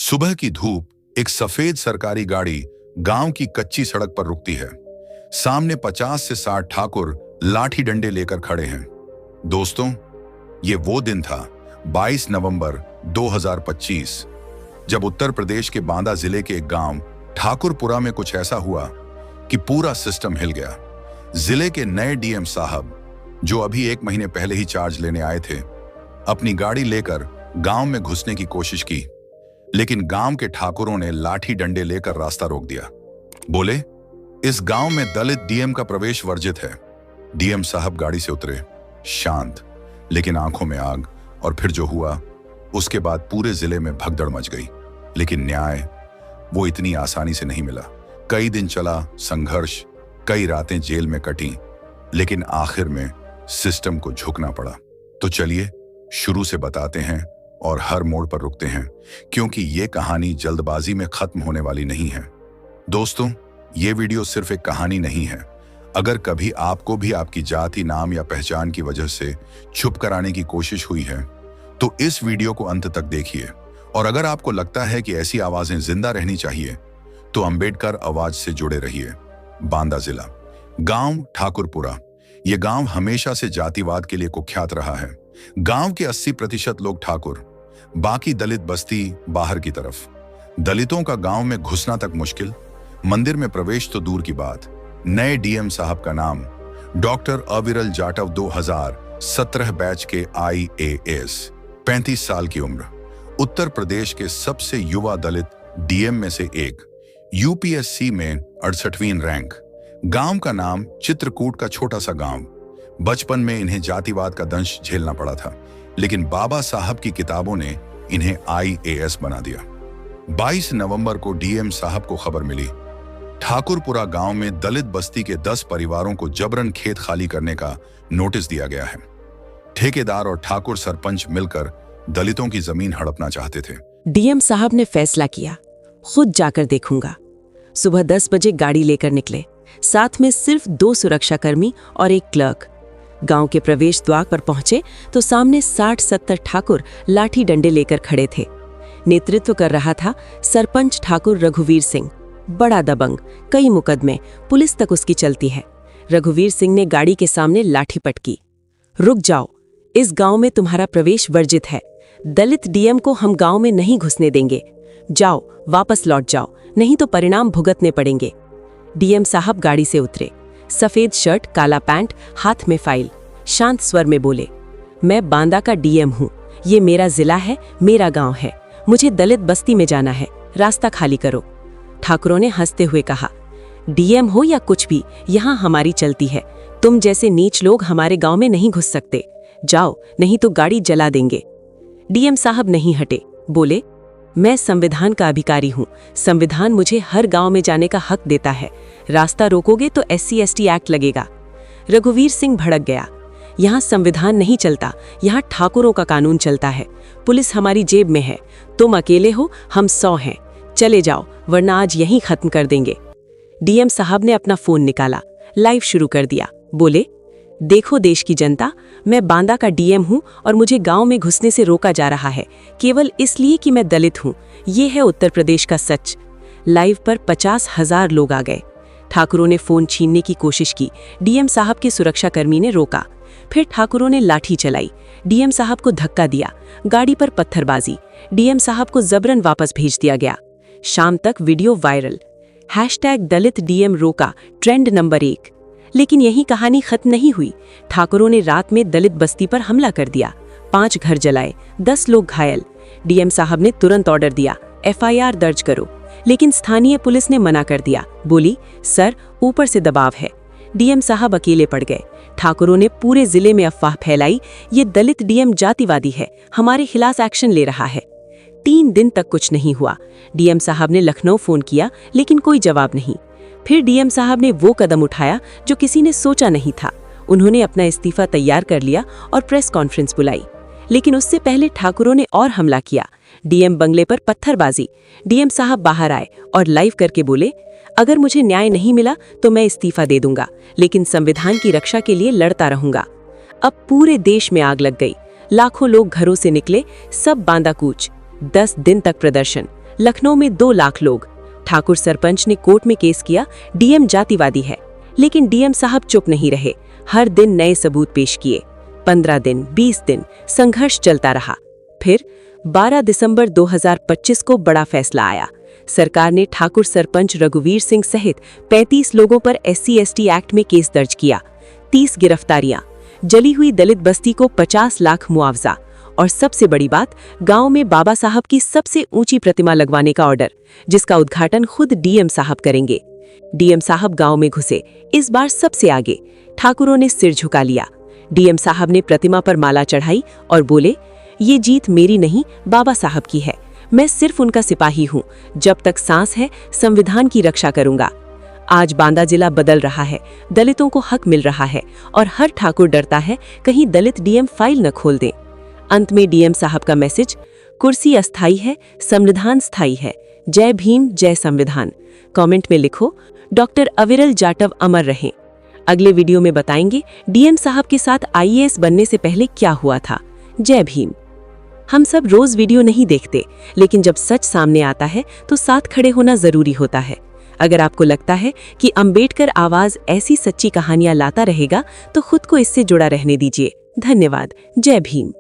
सुबह की धूप एक सफेद सरकारी गाड़ी गांव की कच्ची सड़क पर रुकती है। सामने 50 से 60 ठाकुर लाठी डंडे लेकर खड़े हैं। दोस्तों, ये वो दिन था 22 नवंबर 2025, जब उत्तर प्रदेश के बांदा जिले के एक गांव ठाकुरपुरा में कुछ ऐसा हुआ कि पूरा सिस्टम हिल गया। जिले के नए डीएम साहब, जो अभी 1 महीने पहले ही चार्ज लेने आए थे, अपनी गाड़ी लेकर गांव में घुसने की कोशिश की, लेकिन गांव के ठाकुरों ने लाठी डंडे लेकर रास्ता रोक दिया। बोले, इस गांव में दलित डीएम का प्रवेश वर्जित है। डीएम साहब गाड़ी से उतरे, शांत लेकिन आंखों में आग। और फिर जो हुआ, उसके बाद पूरे जिले में भगदड़ मच गई। लेकिन न्याय वो इतनी आसानी से नहीं मिला। कई दिन चला संघर्ष, कई रातें जेल में कटी, लेकिन आखिर में सिस्टम को झुकना पड़ा। तो चलिए शुरू से बताते हैं और हर मोड़ पर रुकते हैं, क्योंकि ये कहानी जल्दबाजी में खत्म होने वाली नहीं है। दोस्तों, ये वीडियो सिर्फ एक कहानी नहीं है। अगर कभी आपको भी आपकी जाति, नाम या पहचान की वजह से चुप कराने की कोशिश हुई है, तो इस वीडियो को अंत तक देखिए। और अगर आपको लगता है कि ऐसी आवाजें जिंदा रहनी चाहिए, तो अंबेडकर आवाज से जुड़े रहिए। बांदा जिला, गांव ठाकुरपुरा। यह गांव हमेशा से जातिवाद के लिए कुख्यात रहा है। गांव के 80% लोग ठाकुर, बाकी दलित बस्ती बाहर की तरफ। दलितों का गांव में घुसना तक मुश्किल, मंदिर में प्रवेश तो दूर की बात। नए डीएम साहब का नाम डॉक्टर अविरल जाटव, 2017 बैच के IAS, 35 साल की उम्र, उत्तर प्रदेश के सबसे युवा दलित डीएम में से एक, UPSC में 68वीं रैंक। गांव का नाम चित्रकूट का छोटा सा गांव। बचपन में इन्हें जातिवाद का दंश झेलना पड़ा था, लेकिन बाबा साहब की किताबों ने इन्हें IAS बना दिया। 22 नवंबर को डीएम साहब को खबर मिली, ठाकुरपुरा गांव में दलित बस्ती के 10 परिवारों को जबरन खेत खाली करने का नोटिस दिया गया है। ठेकेदार और ठाकुर सरपंच मिलकर दलितों की जमीन हड़पना चाहते थे। डीएम साहब ने फैसला किया, खुद जाकर देखूंगा। सुबह 10 बजे गाड़ी लेकर निकले, साथ में सिर्फ 2 सुरक्षाकर्मी और एक क्लर्क। गांव के प्रवेश द्वार पर पहुंचे तो सामने 60-70 ठाकुर लाठी डंडे लेकर खड़े थे। नेतृत्व कर रहा था सरपंच ठाकुर रघुवीर सिंह, बड़ा दबंग, कई मुकदमे, पुलिस तक उसकी चलती है। रघुवीर सिंह ने गाड़ी के सामने लाठी पटकी। रुक जाओ, इस गांव में तुम्हारा प्रवेश वर्जित है। दलित डीएम को हम गांव में नहीं घुसने देंगे। जाओ, वापस लौट जाओ, नहीं तो परिणाम भुगतने पड़ेंगे। डीएम साहब गाड़ी से उतरे, सफेद शर्ट, काला पैंट, हाथ में फाइल, शांत स्वर में बोले, मैं बांदा का डीएम हूँ। ये मेरा जिला है, मेरा गांव है। मुझे दलित बस्ती में जाना है, रास्ता खाली करो। ठाकुरों ने हंसते हुए कहा, डीएम हो या कुछ भी, यहाँ हमारी चलती है। तुम जैसे नीच लोग हमारे गांव में नहीं घुस सकते। जाओ, नहीं तो गाड़ी जला देंगे। डीएम साहब नहीं हटे, बोले, मैं संविधान का अधिकारी हूँ। संविधान मुझे हर गांव में जाने का हक देता है। रास्ता रोकोगे तो SC/ST एक्ट लगेगा। रघुवीर सिंह भड़क गया, यहाँ संविधान नहीं चलता, यहाँ ठाकुरों का कानून चलता है। पुलिस हमारी जेब में है। तुम अकेले हो, हम 100 हैं। चले जाओ, वरना आज यहीं खत्म कर देंगे। डीएम साहब ने अपना फोन निकाला, लाइव शुरू कर दिया। बोले, देखो देश की जनता, मैं बांदा का डीएम हूं और मुझे गांव में घुसने से रोका जा रहा है, केवल इसलिए कि मैं दलित हूं। ये है उत्तर प्रदेश का सच। लाइव पर 50,000 लोग आ गए। ठाकुरों ने फोन छीनने की कोशिश की, डीएम साहब के सुरक्षाकर्मी ने रोका। फिर ठाकुरों ने लाठी चलाई, डीएम साहब को धक्का दिया, गाड़ी पर पत्थरबाजी। डीएम साहब को जबरन वापस भेज दिया गया। शाम तक वीडियो वायरल, #दलित डीएम रोका, ट्रेंड नंबर 1। लेकिन यही कहानी खत्म नहीं हुई। ठाकुरों ने रात में दलित बस्ती पर हमला कर दिया, 5 घर जलाए, 10 लोग घायल। डीएम साहब ने तुरंत ऑर्डर दिया, FIR दर्ज करो, लेकिन स्थानीय पुलिस ने मना कर दिया। बोली, सर, ऊपर से दबाव है। डीएम साहब अकेले पड़ गए। ठाकुरों ने पूरे जिले में अफवाह फैलाई, ये दलित डीएम जातिवादी है, हमारे खिलाफ एक्शन ले रहा है। 3 दिन तक कुछ नहीं हुआ। डीएम साहब ने लखनऊ फोन किया, लेकिन कोई जवाब नहीं। फिर डीएम साहब ने वो कदम उठाया जो किसी ने सोचा नहीं था। उन्होंने अपना इस्तीफा तैयार कर लिया और प्रेस कॉन्फ्रेंस बुलाई। लेकिन उससे पहले ठाकुरों ने और हमला किया, डीएम बंगले पर पत्थरबाजी। डीएम साहब बाहर आए और लाइव करके बोले, अगर मुझे न्याय नहीं मिला तो मैं इस्तीफा दे दूंगा, लेकिन संविधान की रक्षा के लिए लड़ता रहूंगा। अब पूरे देश में आग लग गई। लाखों लोग घरों से निकले, सब बांदा कूच। 10 दिन तक प्रदर्शन, लखनऊ में 2 लाख लोग। ठाकुर सरपंच ने कोर्ट में केस किया, डीएम जातिवादी है। लेकिन डीएम साहब चुप नहीं रहे, हर दिन नए सबूत पेश किए। 15 दिन, 20 दिन संघर्ष चलता रहा। फिर 12 दिसंबर 2025 को बड़ा फैसला आया। सरकार ने ठाकुर सरपंच रघुवीर सिंह सहित 35 लोगों पर SC/ST एक्ट में केस दर्ज किया। 30 गिरफ्तारियां, जली हुई दलित बस्ती को 50 लाख मुआवजा और सबसे बड़ी बात, गांव में बाबा साहब की सबसे ऊंची प्रतिमा लगवाने का ऑर्डर, जिसका उद्घाटन खुद डीएम साहब करेंगे। डीएम साहब गांव में घुसे, इस बार सबसे आगे। ठाकुरों ने सिर झुका लिया। डीएम साहब ने प्रतिमा पर माला चढ़ाई और बोले, ये जीत मेरी नहीं, बाबा साहब की है। मैं सिर्फ उनका सिपाही हूँ। जब तक सांस है, संविधान की रक्षा करूंगा। आज बांदा जिला बदल रहा है, दलितों को हक मिल रहा है और हर ठाकुर डरता है कहीं दलित डीएम फाइल न खोल दें। अंत में डीएम साहब का मैसेज, कुर्सी अस्थाई है, संविधान स्थायी है। जय भीम, जय संविधान। कमेंट में लिखो, डॉक्टर अविरल जाटव अमर रहें। अगले वीडियो में बताएंगे डीएम साहब के साथ IAS बनने से पहले क्या हुआ था। जय भीम। हम सब रोज वीडियो नहीं देखते, लेकिन जब सच सामने आता है तो साथ खड़े होना जरूरी होता है। अगर आपको लगता है कि अंबेडकर आवाज ऐसी सच्ची कहानियां लाता रहेगा, तो खुद को इससे जुड़ा रहने दीजिए। धन्यवाद। जय भीम।